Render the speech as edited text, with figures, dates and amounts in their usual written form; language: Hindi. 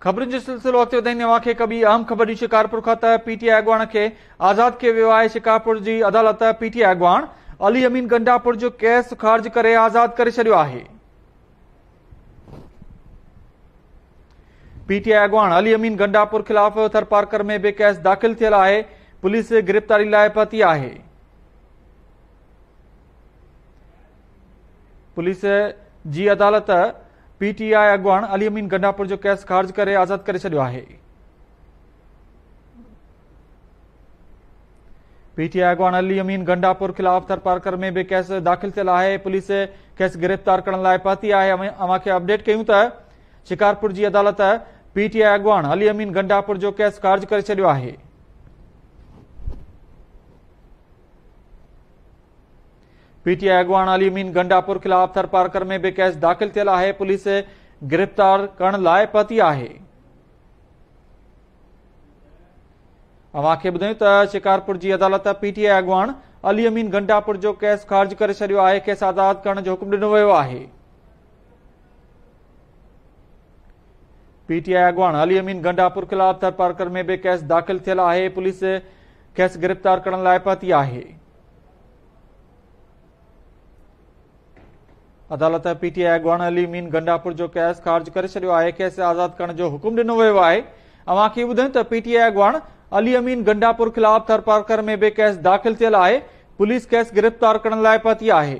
खबरुनि जो सिलसिलो अॻिते वधाईंदे अव्हांखे हिकु ॿी अहम ख़बर शिकारपुर खां त पीटीआई अॻवान खे आज़ाद कयो वियो आहे। शिकारपुर जी अदालत पीटीआई अॻवान अली अमीन गंडापुर जो केस ख़ारिज करे आज़ाद करे छॾियो आहे। पीटीआई अॻवान अली अमीन गंडापुर ख़िलाफ़ थरपारकर में बि केस दाख़िल थियल आहे। पुलिस गिरफ़्तारी लाइ पती आहे। पुलिस जी अदालत पीटीआई अॻवान अली अमीन गंडापुर जो केस ख़ारिज करे आज़ाद करे छॾियो आहे। पीटीआई अॻवान अली अमीन गंडापुर ख़िलाफ़ थरपारकर में बि केस दाख़िल थियल आहे। पुलिस केस गिरफ़्तार करण लाइ पती आहे। अव्हांखे अपडेट कयूं त शिकारपुर जी अदालत पीटीआई अॻवान अली अमीन गंडापुर जो केस ख़ारिज करे छॾियो आहे। पीटीआई अॻवान अली अमीन गंडापुर ख़िलाफ़ थरपारकर में बि केस दाख़िल थियल आहे। पुलिस गिरफ़्तार करण लाइ पती आहे। अव्हांखे ॿुधायूं त शिकारपुर जी अदालत पीटीआई अॻवान अली अमीन गंडापुर जो केस ख़ारिज करे छॾियो आहे। केस आज़ाद करण जो हुकुम ॾिनो वियो आहे। पीटीआई अॻवान अली अमीन गंडापुर ख़िलाफ़ थरपारकर में बि केस दाख़िल थियल आहे। पुलिस केस गिरफ़्तार करण लाइ पती आहे। अदालत पीटीआई अॻवान अली अमीन गंडापुर जो केस ख़ारिज करे छॾियो आहे। केस आज़ाद करण जो हुकुम ॾिनो वियो आहे। अव्हांखे ॿुधायूं त पीटीआई अॻवान अली अमीन गंडापुर ख़िलाफ़ थरपारकर में बि केस दाख़िल थियल आहे। पुलिस केस गिरफ़्तार करण लाइ पती आहे।